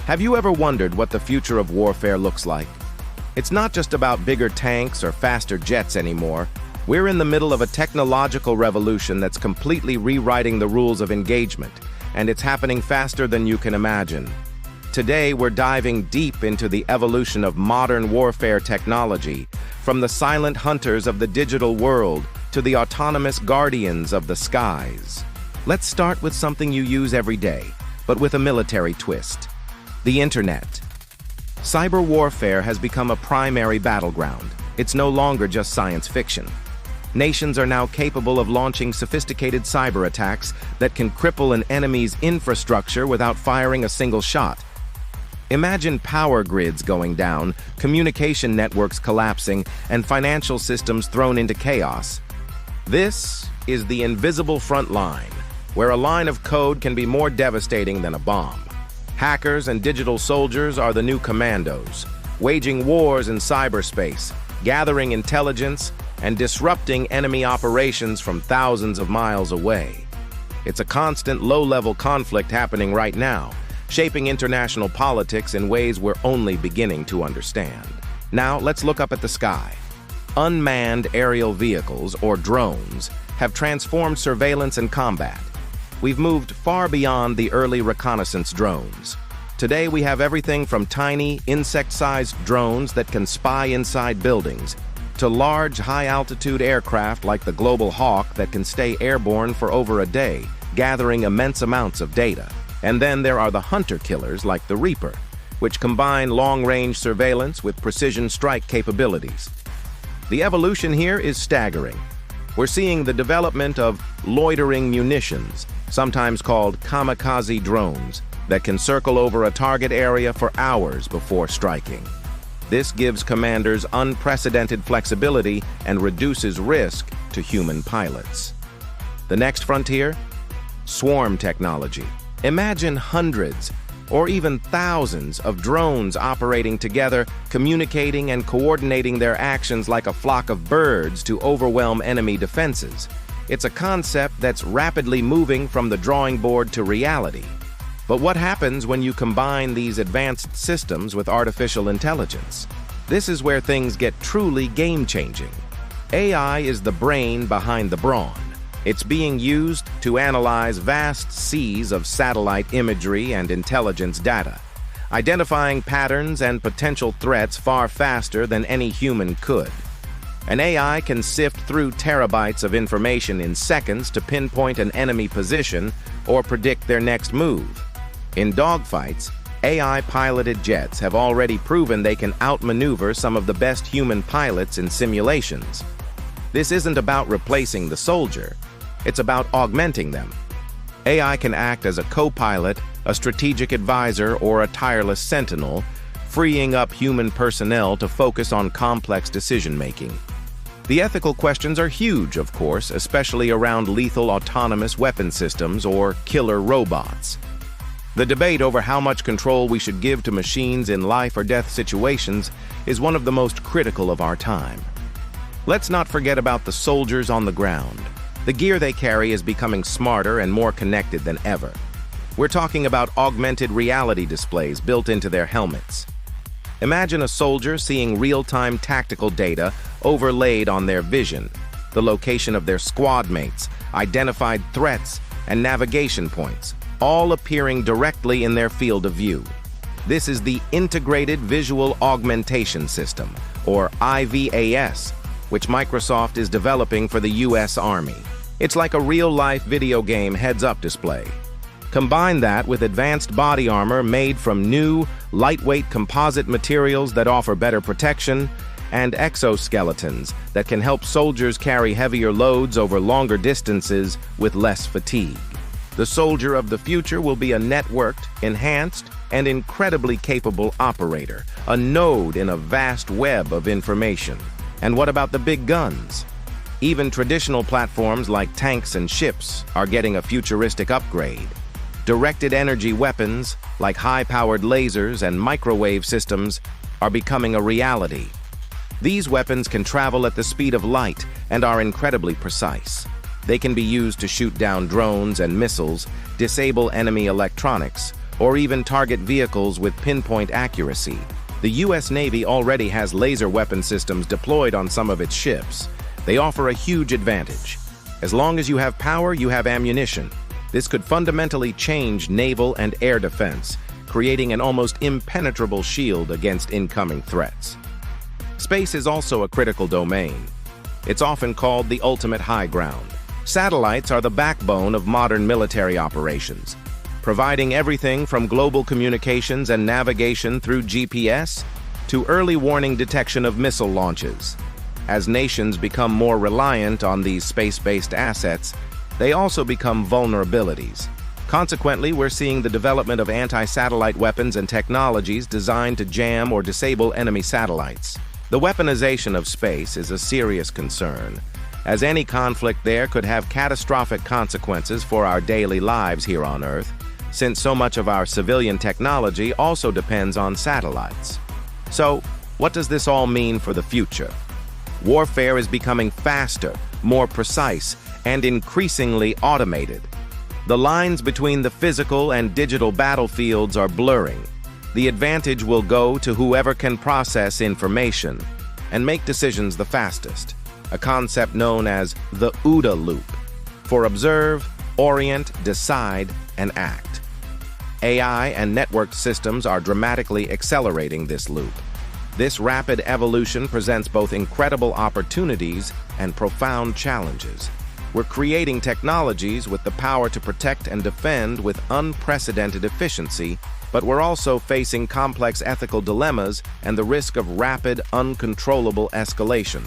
Have you ever wondered what the future of warfare looks like? It's not just about bigger tanks or faster jets anymore. We're in the middle of a technological revolution that's completely rewriting the rules of engagement, and it's happening faster than you can imagine. Today, we're diving deep into the evolution of modern warfare technology, from the silent hunters of the digital world to the autonomous guardians of the skies. Let's start with something you use every day, but with a military twist: the internet. Cyber warfare has become a primary battleground. It's no longer just science fiction. Nations are now capable of launching sophisticated cyber attacks that can cripple an enemy's infrastructure without firing a single shot. Imagine power grids going down, communication networks collapsing, and financial systems thrown into chaos. This is the invisible front line, where a line of code can be more devastating than a bomb. Hackers and digital soldiers are the new commandos, waging wars in cyberspace, gathering intelligence, and disrupting enemy operations from thousands of miles away. It's a constant low-level conflict happening right now, shaping international politics in ways we're only beginning to understand. Now, let's look up at the sky. Unmanned aerial vehicles, or drones, have transformed surveillance and combat. We've moved far beyond the early reconnaissance drones. Today, we have everything from tiny, insect-sized drones that can spy inside buildings, to large, high-altitude aircraft like the Global Hawk that can stay airborne for over a day, gathering immense amounts of data. And then there are the hunter-killers like the Reaper, which combine long-range surveillance with precision strike capabilities. The evolution here is staggering. We're seeing the development of loitering munitions, sometimes called kamikaze drones, that can circle over a target area for hours before striking. This gives commanders unprecedented flexibility and reduces risk to human pilots. The next frontier? Swarm technology. Imagine hundreds or even thousands of drones operating together, communicating and coordinating their actions like a flock of birds to overwhelm enemy defenses. It's a concept that's rapidly moving from the drawing board to reality. But what happens when you combine these advanced systems with artificial intelligence? This is where things get truly game-changing. AI is the brain behind the brawn. It's being used to analyze vast seas of satellite imagery and intelligence data, identifying patterns and potential threats far faster than any human could. An AI can sift through terabytes of information in seconds to pinpoint an enemy position or predict their next move. In dogfights, AI-piloted jets have already proven they can outmaneuver some of the best human pilots in simulations. This isn't about replacing the soldier. It's about augmenting them. AI can act as a co-pilot, a strategic advisor, or a tireless sentinel, freeing up human personnel to focus on complex decision-making. The ethical questions are huge, of course, especially around lethal autonomous weapon systems or killer robots. The debate over how much control we should give to machines in life-or-death situations is one of the most critical of our time. Let's not forget about the soldiers on the ground. The gear they carry is becoming smarter and more connected than ever. We're talking about augmented reality displays built into their helmets. Imagine a soldier seeing real-time tactical data overlaid on their vision, the location of their squad mates, identified threats, and navigation points, all appearing directly in their field of view. This is the Integrated Visual Augmentation System, or IVAS, which Microsoft is developing for the US Army. It's like a real-life video game heads-up display. Combine that with advanced body armor made from new, lightweight composite materials that offer better protection, and exoskeletons that can help soldiers carry heavier loads over longer distances with less fatigue. The soldier of the future will be a networked, enhanced, and incredibly capable operator, a node in a vast web of information. And what about the big guns? Even traditional platforms like tanks and ships are getting a futuristic upgrade. Directed energy weapons, like high-powered lasers and microwave systems, are becoming a reality. These weapons can travel at the speed of light and are incredibly precise. They can be used to shoot down drones and missiles, disable enemy electronics, or even target vehicles with pinpoint accuracy. The U.S. Navy already has laser weapon systems deployed on some of its ships. They offer a huge advantage. As long as you have power, you have ammunition. This could fundamentally change naval and air defense, creating an almost impenetrable shield against incoming threats. Space is also a critical domain. It's often called the ultimate high ground. Satellites are the backbone of modern military operations, providing everything from global communications and navigation through GPS to early warning detection of missile launches. As nations become more reliant on these space-based assets, they also become vulnerabilities. Consequently, we're seeing the development of anti-satellite weapons and technologies designed to jam or disable enemy satellites. The weaponization of space is a serious concern, as any conflict there could have catastrophic consequences for our daily lives here on Earth, since so much of our civilian technology also depends on satellites. So, what does this all mean for the future? Warfare is becoming faster, more precise, and increasingly automated. The lines between the physical and digital battlefields are blurring. The advantage will go to whoever can process information and make decisions the fastest, a concept known as the OODA loop, for observe, orient, decide, and act. AI and networked systems are dramatically accelerating this loop. This rapid evolution presents both incredible opportunities and profound challenges. We're creating technologies with the power to protect and defend with unprecedented efficiency, but we're also facing complex ethical dilemmas and the risk of rapid, uncontrollable escalation.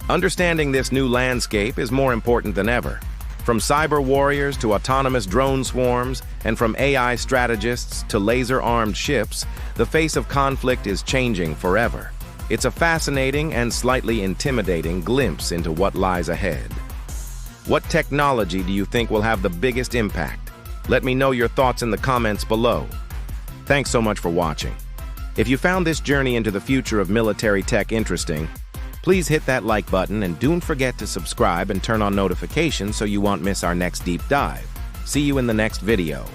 Understanding this new landscape is more important than ever. From cyber warriors to autonomous drone swarms, and from AI strategists to laser-armed ships, the face of conflict is changing forever. It's a fascinating and slightly intimidating glimpse into what lies ahead. What technology do you think will have the biggest impact? Let me know your thoughts in the comments below. Thanks so much for watching. If you found this journey into the future of military tech interesting, please hit that like button and don't forget to subscribe and turn on notifications so you won't miss our next deep dive. See you in the next video.